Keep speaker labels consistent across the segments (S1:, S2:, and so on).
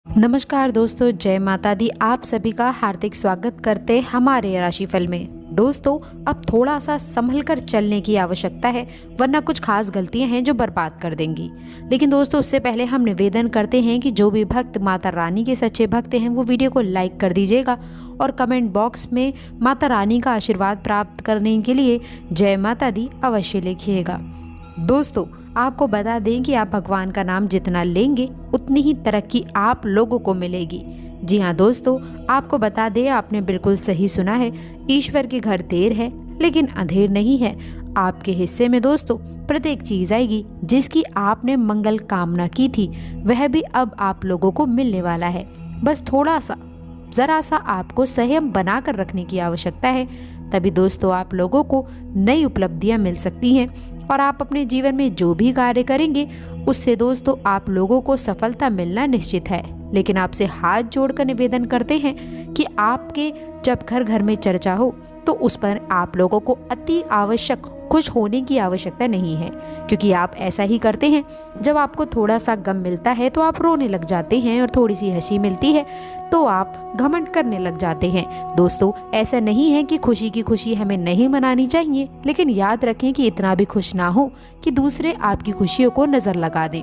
S1: नमस्कार दोस्तों, जय माता दी। आप सभी का हार्दिक स्वागत करते हमारे राशिफल में। दोस्तों, अब थोड़ा सा संभल कर चलने की आवश्यकता है, वरना कुछ खास गलतियां हैं जो बर्बाद कर देंगी। लेकिन दोस्तों, उससे पहले हम निवेदन करते हैं कि जो भी भक्त माता रानी के सच्चे भक्त हैं वो वीडियो को लाइक कर दीजिएगा और कमेंट बॉक्स में माता रानी का आशीर्वाद प्राप्त करने के लिए जय माता दी अवश्य लिखिएगा। दोस्तों, आपको बता दें कि आप भगवान का नाम जितना लेंगे उतनी ही तरक्की आप लोगों को मिलेगी। जी हाँ दोस्तों, आपको बता दें, आपने बिल्कुल सही सुना है। ईश्वर के घर देर है लेकिन अंधेर नहीं है। आपके हिस्से में दोस्तों प्रत्येक चीज आएगी जिसकी आपने मंगल कामना की थी, वह भी अब आप लोगों को मिलने वाला है। बस थोड़ा सा जरा सा आपको संयम बनाकर रखने की आवश्यकता है, तभी दोस्तों आप लोगों को नई उपलब्धियां मिल सकती हैं और आप अपने जीवन में जो भी कार्य करेंगे उससे दोस्तों आप लोगों को सफलता मिलना निश्चित है। लेकिन आपसे हाथ जोड़कर निवेदन करते हैं कि आपके जब घर घर में चर्चा हो तो उस पर आप लोगों को अति आवश्यक खुश होने की आवश्यकता नहीं है, क्योंकि आप ऐसा ही करते हैं। जब आपको थोड़ा सा गम मिलता है तो आप रोने लग जाते हैं और थोड़ी सी हंसी मिलती है तो आप घमंड करने लग जाते हैं। दोस्तों, ऐसा नहीं है कि खुशी की खुशी हमें नहीं मनानी चाहिए, लेकिन याद रखें कि इतना भी खुश ना हो कि दूसरे आपकी खुशियों को नजर लगा दें।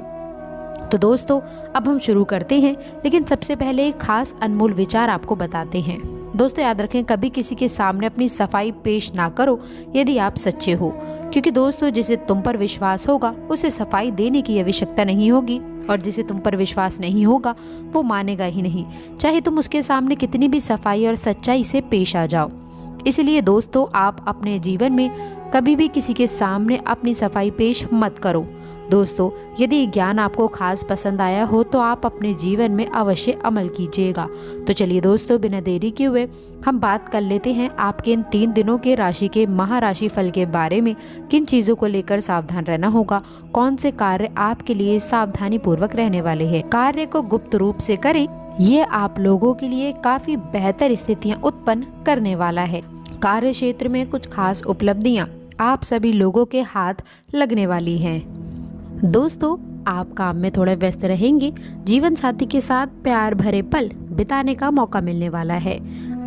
S1: तो दोस्तों, अब हम शुरू करते हैं, लेकिन सबसे पहले एक खास अनमोल विचार आपको बताते हैं। दोस्तों, याद रखें, कभी किसी के सामने अपनी सफाई पेश ना करो यदि आप सच्चे हो, क्योंकि दोस्तों जिसे तुम पर विश्वास होगा उसे सफाई देने की आवश्यकता नहीं होगी, और जिसे तुम पर विश्वास नहीं होगा वो मानेगा ही नहीं, चाहे तुम उसके सामने कितनी भी सफाई और सच्चाई से पेश आ जाओ। इसलिए दोस्तों, आप अपने जीवन में कभी भी किसी के सामने अपनी सफाई पेश मत करो। दोस्तों, यदि ज्ञान आपको खास पसंद आया हो तो आप अपने जीवन में अवश्य अमल कीजिएगा। तो चलिए दोस्तों, बिना देरी किए हुए हम बात कर लेते हैं आपके इन 3 दिनों के राशि के महाराशि फल के बारे में। किन चीजों को लेकर सावधान रहना होगा, कौन से कार्य आपके लिए सावधानी पूर्वक रहने वाले हैं। कार्य को गुप्त रूप से करें, ये आप लोगों के लिए काफी बेहतर स्थितियाँ उत्पन्न करने वाला है। कार्य क्षेत्र में कुछ खास उपलब्धियाँ आप सभी लोगों के हाथ लगने वाली हैं। दोस्तों, आप काम में थोड़े व्यस्त रहेंगे। जीवन साथी के साथ प्यार भरे पल बिताने का मौका मिलने वाला है।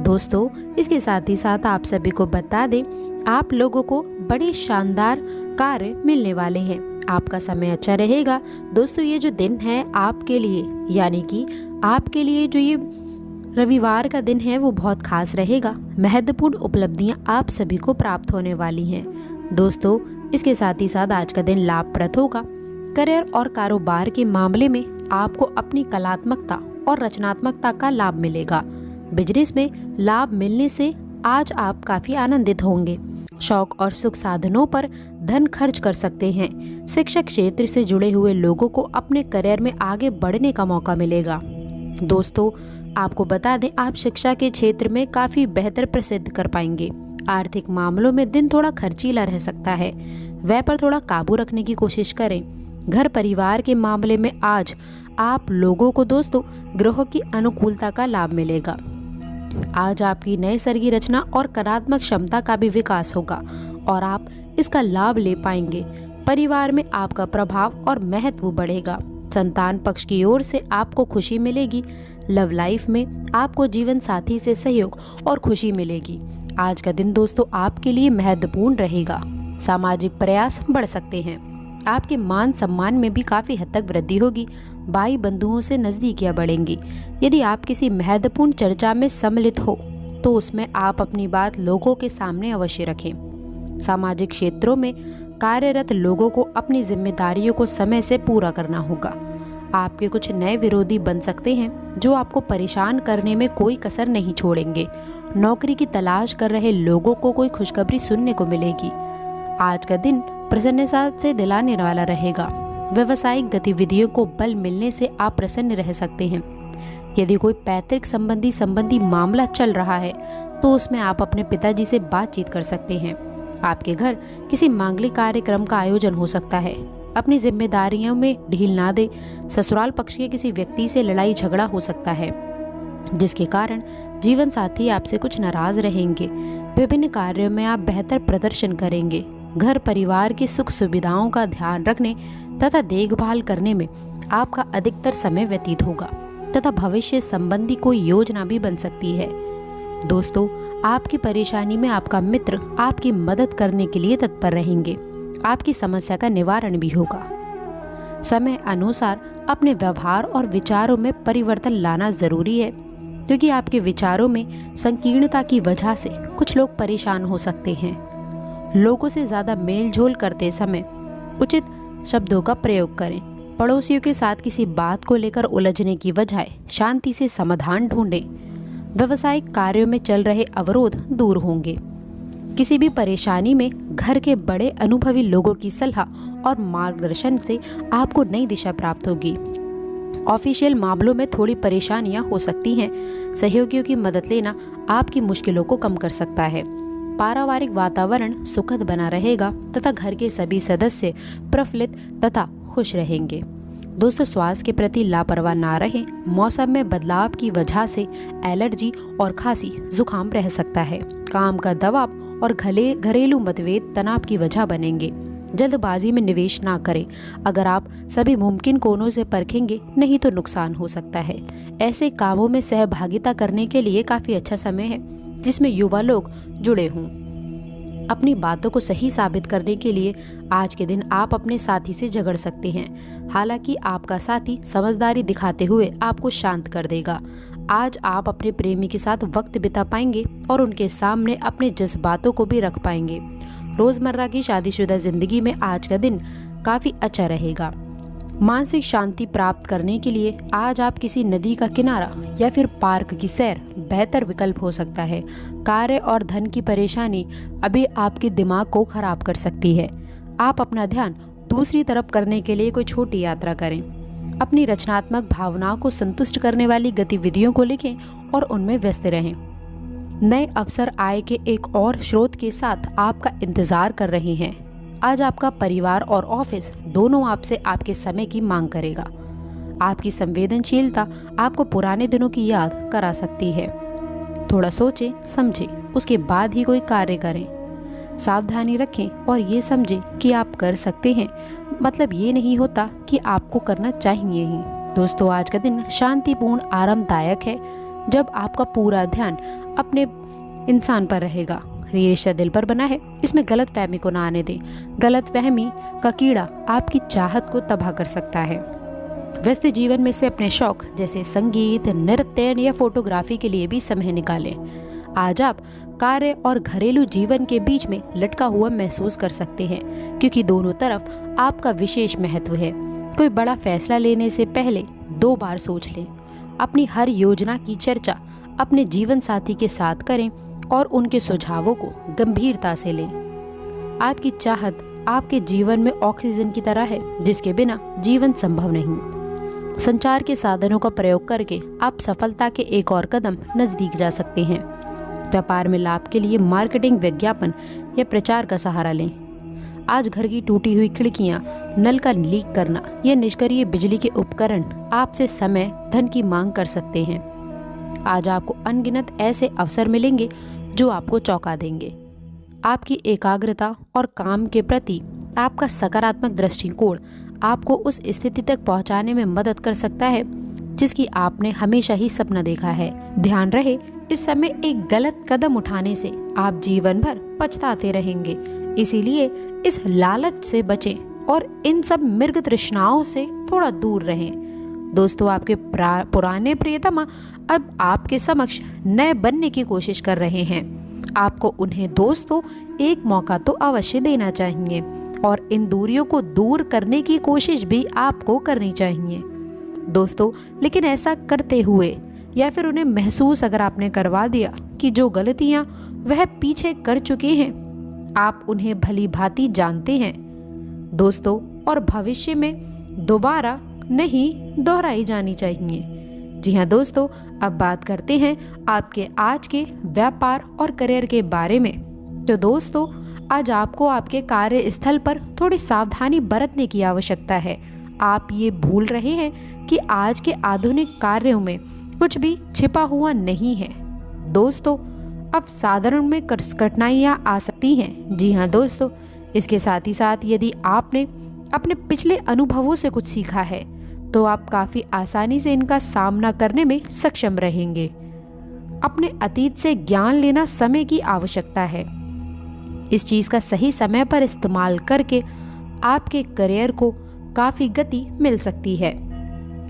S1: दोस्तों, इसके साथ ही साथ आप सभी को बता दें, आप लोगों को बड़े शानदार कार्य मिलने वाले हैं। आपका समय अच्छा रहेगा। दोस्तों, ये जो दिन है आपके लिए, यानी कि आपके लिए जो ये रविवार का दिन है वो बहुत खास रहेगा। महत्वपूर्ण उपलब्धियां आप सभी को प्राप्त होने वाली हैं। दोस्तों, इसके साथ ही साथ आज का दिन लाभप्रद होगा। करियर और कारोबार के मामले में आपको अपनी कलात्मकता और रचनात्मकता का लाभ मिलेगा। बिजनेस में लाभ मिलने से आज आप काफी आनंदित होंगे। शौक और सुख साधनों पर धन खर्च कर सकते हैं। शिक्षक क्षेत्र से जुड़े हुए लोगों को अपने करियर में आगे बढ़ने का मौका मिलेगा। दोस्तों, आपको बता दें, आप शिक्षा के क्षेत्र में काफी बेहतर प्रसिद्ध कर पाएंगे। आर्थिक मामलों में दिन थोड़ा खर्चीला रह सकता है, व्यय पर थोड़ा काबू रखने की कोशिश करें। घर परिवार के मामले में आज आप लोगों को दोस्तों ग्रहों की अनुकूलता का लाभ मिलेगा। आज आपकी नए सर की रचना और कलात्मक क्षमता का भी विकास होगा और आप इसका लाभ ले पाएंगे। परिवार में आपका प्रभाव और महत्व बढ़ेगा। संतान पक्ष की ओर से आपको खुशी मिलेगी। लव लाइफ में आपको जीवन साथी से सहयोग और खुशी मिलेगी। आज का दिन दोस्तों आपके लिए महत्वपूर्ण रहेगा। सामाजिक प्रयास बढ़ सकते हैं। आपके मान सम्मान में भी काफी हद तक वृद्धि होगी। भाई बंधुओं से नजदीकियां बढ़ेंगी। यदि आप किसी महत्वपूर्ण चर्चा में सम्मिलित हो तो उसमें आप अपनी बात लोगों के सामने अवश्य रखें। सामाजिक क्षेत्रों में कार्यरत लोगों को अपनी जिम्मेदारियों को समय से पूरा करना होगा। आपके कुछ नए विरोधी बन सकते हैं जो आपको परेशान करने में कोई कसर नहीं छोड़ेंगे। नौकरी की तलाश कर रहे लोगों को कोई खुशखबरी सुनने को मिलेगी। आज का दिन प्रसन्नता से दिलाने वाला रहेगा। व्यवसायिक गतिविधियों को बल मिलने से आप प्रसन्न रह सकते हैं। यदि कोई पैतृक संबंधी मामला चल रहा है तो उसमें आप अपने पिताजी से बातचीत कर सकते हैं। आपके घर किसी मांगलिक कार्यक्रम का आयोजन हो सकता है। अपनी जिम्मेदारियों में ढील ना दे। ससुराल पक्ष के किसी व्यक्ति से लड़ाई झगड़ा हो सकता है, जिसके कारण जीवन साथी आपसे कुछ नाराज रहेंगे। विभिन्न कार्यों में आप बेहतर प्रदर्शन करेंगे। घर परिवार की सुख सुविधाओं का ध्यान रखने तथा देखभाल करने में आपका अधिकतर समय व्यतीत होगा। तथा भविष्य संबंधी कोई योजना भी बन सकती है। दोस्तों, आपकी परेशानी में आपका मित्र आपकी मदद करने के लिए तत्पर रहेंगे। आपकी समस्या का निवारण भी होगा। समय अनुसार अपने व्यवहार और विचारों में परिवर्तन लाना जरूरी है, क्योंकि आपके विचारों में संकीर्णता की वजह से कुछ लोग परेशान हो सकते हैं। लोगों से ज्यादा मेलजोल करते समय उचित शब्दों का प्रयोग करें। पड़ोसियों के साथ किसी बात को लेकर उलझने की बजाय शांति से समाधान ढूंढें। व्यावसायिक कार्यों में चल रहे अवरोध दूर होंगे। किसी भी परेशानी में घर के बड़े अनुभवी लोगों की सलाह और मार्गदर्शन से आपको नई दिशा प्राप्त होगी। ऑफिशियल मामलों में थोड़ी परेशानियां हो सकती हैं। सहयोगियों की मदद लेना आपकी मुश्किलों को कम कर सकता है। पारिवारिक वातावरण सुखद बना रहेगा तथा घर के सभी सदस्य प्रफुल्लित तथा खुश रहेंगे। दोस्तों, स्वास्थ्य के प्रति लापरवाह ना रहें। मौसम में बदलाव की वजह से एलर्जी और खांसी जुकाम रह सकता है। काम का दबाव और घरेलू मतभेद तनाव की वजह बनेंगे। जल्दबाजी में निवेश ना करें। अगर आप सभी मुमकिन कोनों से परखेंगे, नहीं तो नुकसान हो सकता है। ऐसे कामों में सहभागिता करने के लिए काफी अच्छा समय है जिसमें युवा लोग जुड़े हों। अपनी बातों को सही साबित करने के लिए आज के दिन आप अपने साथी से झगड़ सकते हैं। हालांकि आपका साथी समझदारी दिखाते हुए आपको शांत कर देगा। आज आप अपने प्रेमी के साथ वक्त बिता पाएंगे और उनके सामने अपने जज्बातों को भी रख पाएंगे। रोजमर्रा की शादीशुदा जिंदगी में आज का दिन काफी अच्छा रहेगा। मानसिक शांति प्राप्त करने के लिए आज आप किसी नदी का किनारा या फिर पार्क की सैर बेहतर विकल्प हो सकता है। कार्य और धन की परेशानी अभी आपके दिमाग को खराब कर सकती है। आप अपना ध्यान दूसरी तरफ करने के लिए कोई छोटी यात्रा करें। अपनी रचनात्मक भावनाओं को संतुष्ट करने वाली गतिविधियों को लिखें और उनमें व्यस्त रहें। नए अवसर आय के एक और स्रोत के साथ आपका इंतजार कर रहे हैं। आज आपका परिवार और ऑफिस दोनों आपसे आपके समय की मांग करेगा। आपकी संवेदनशीलता आपको पुराने दिनों की याद करा सकती है। थोड़ा सोचें समझें, उसके बाद ही कोई कार्य करें। सावधानी रखें और ये समझें कि आप कर सकते हैं, मतलब ये नहीं होता कि आपको करना चाहिए ही। दोस्तों, आज का दिन शांतिपूर्ण आरामदायक है जब आपका पूरा ध्यान अपने इंसान पर रहेगा। ये रिश्ता दिल पर बना है, इसमें गलत फहमी को ना आने दें। गलत फहमी का कीड़ा आपकी चाहत को तबाह कर सकता है। व्यस्त जीवन में से अपने शौक जैसे संगीत, नृत्य या फोटोग्राफी के लिए भी समय निकालें। आज आप कार्य और घरेलू जीवन के बीच में लटका हुआ महसूस कर सकते हैं, क्योंकि दोनों तरफ आपका विशेष महत्व है। कोई बड़ा फैसला लेने से पहले 2 बार सोच लें। अपनी हर योजना की चर्चा अपने जीवन साथी के साथ करें और उनके सुझावों को गंभीरता से लें। आपकी चाहत आपके जीवन में ऑक्सीजन की तरह है, जिसके बिना जीवन संभव नहीं। संचार के साधनों का प्रयोग करके आप सफलता के एक और कदम नजदीक जा सकते हैं। व्यापार में लाभ के लिए मार्केटिंग, विज्ञापन या प्रचार का सहारा लें। आज घर की टूटी हुई खिड़कियां, नल का लीक करना या निष्क्रिय बिजली के उपकरण आपसे समय, धन की मांग कर सकते हैं। आज आपको अनगिनत ऐसे अवसर मिलेंगे जो आपको चौंका देंगे। आपकी एकाग्रता और काम के प्रति आपका सकारात्मक दृष्टिकोण आपको उस स्थिति तक पहुंचाने में मदद कर सकता है जिसकी आपने हमेशा ही सपना देखा है। ध्यान रहे, इस समय एक गलत कदम उठाने से आप जीवन भर पछताते रहेंगे। इसीलिए इस लालच से बचें और इन सब मृग तृष्णाओं से थोड़ा दूर रहें। दोस्तों, आपके पुराने प्रियतमा अब आपके समक्ष नए बनने की कोशिश कर रहे हैं। आपको उन्हें दोस्तों एक मौका तो अवश्य देना चाहिए और इन दूरियों को दूर करने की कोशिश भी आपको करनी चाहिए दोस्तों। लेकिन ऐसा करते हुए या फिर उन्हें महसूस अगर आपने करवा दिया कि जो गलतियां वह पीछे कर चुके हैं, आप उन्हें भली भांति जानते हैं दोस्तों, और भविष्य में दोबारा नहीं दोहराई जानी चाहिए। जी हाँ दोस्तों, अब बात करते हैं आपके आज के व्यापार और करियर के बारे में। तो दोस्तों, आज आपको आपके कार्य स्थल पर थोड़ी सावधानी बरतने की आवश्यकता है। आप ये भूल रहे हैं कि आज के आधुनिक कार्यों में कुछ भी छिपा हुआ नहीं है दोस्तों। अब साधारण में कठिनाइयाँ आ सकती हैं। जी हाँ दोस्तों, इसके साथ ही साथ यदि आपने अपने पिछले अनुभवों से कुछ सीखा है तो आप काफ़ी आसानी से इनका सामना करने में सक्षम रहेंगे। अपने अतीत से ज्ञान लेना समय की आवश्यकता है। इस चीज़ का सही समय पर इस्तेमाल करके आपके करियर को काफ़ी गति मिल सकती है।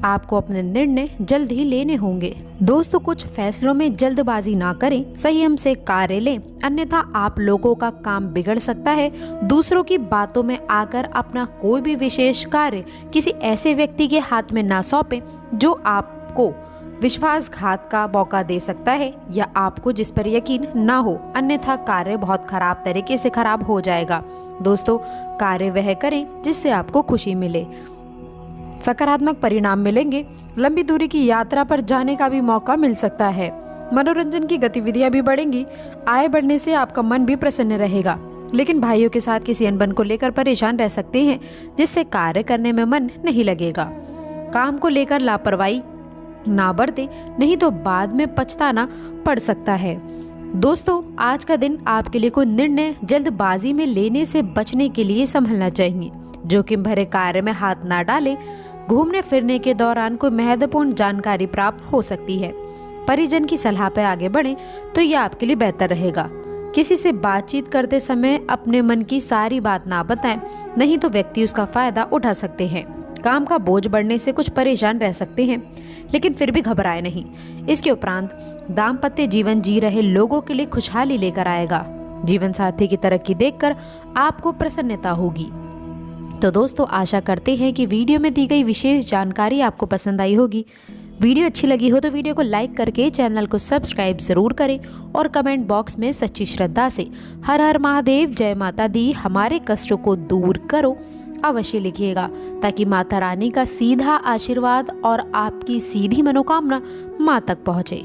S1: आपको अपने निर्णय जल्द ही लेने होंगे। दोस्तों, कुछ फैसलों में जल्दबाजी ना करें, संयम से कार्य लें, अन्यथा आप लोगों का काम बिगड़ सकता है। दूसरों की बातों में आकर अपना कोई भी विशेष कार्य किसी ऐसे व्यक्ति के हाथ में ना सौंपें जो आपको विश्वासघात का मौका दे सकता है या आपको जिस पर यकीन ना हो, अन्यथा कार्य बहुत खराब तरीके से खराब हो जाएगा। दोस्तों, कार्य वह करें जिससे आपको खुशी मिले, सकारात्मक परिणाम मिलेंगे। लंबी दूरी की यात्रा पर जाने का भी मौका मिल सकता है। मनोरंजन की गतिविधियां भी बढ़ेंगी। आय बढ़ने से आपका मन भी प्रसन्न रहेगा, लेकिन भाइयों के साथ किसी अनबन को लेकर परेशान रह सकते हैं, जिससे कार्य करने में मन नहीं लगेगा। काम को लेकर लापरवाही ना बरते, नहीं तो बाद में पछताना पड़ सकता है। दोस्तों, आज का दिन आपके लिए कोई निर्णय जल्दबाजी में लेने से बचने के लिए संभलना चाहिए। जोखिम भरे कार्य में हाथ ना डालें। घूमने फिरने के दौरान कोई महत्वपूर्ण जानकारी प्राप्त हो सकती है। परिजन की सलाह पर आगे बढ़ें तो यह आपके लिए बेहतर रहेगा। किसी से बातचीत करते समय अपने मन की सारी बात ना बताएं, नहीं तो व्यक्ति उसका फायदा उठा सकते हैं। काम का बोझ बढ़ने से कुछ परेशान रह सकते हैं, लेकिन फिर भी घबराए नहीं। इसके उपरांत दाम्पत्य जीवन जी रहे लोगों के लिए खुशहाली लेकर आएगा। जीवन साथी की तरक्की देखकर आपको प्रसन्नता होगी। तो दोस्तों, आशा करते हैं कि वीडियो में दी गई विशेष जानकारी आपको पसंद आई होगी। वीडियो अच्छी लगी हो तो वीडियो को लाइक करके चैनल को सब्सक्राइब जरूर करें और कमेंट बॉक्स में सच्ची श्रद्धा से हर हर महादेव, जय माता दी, हमारे कष्टों को दूर करो अवश्य लिखिएगा, ताकि माता रानी का सीधा आशीर्वाद और आपकी सीधी मनोकामना मां तक पहुंचे।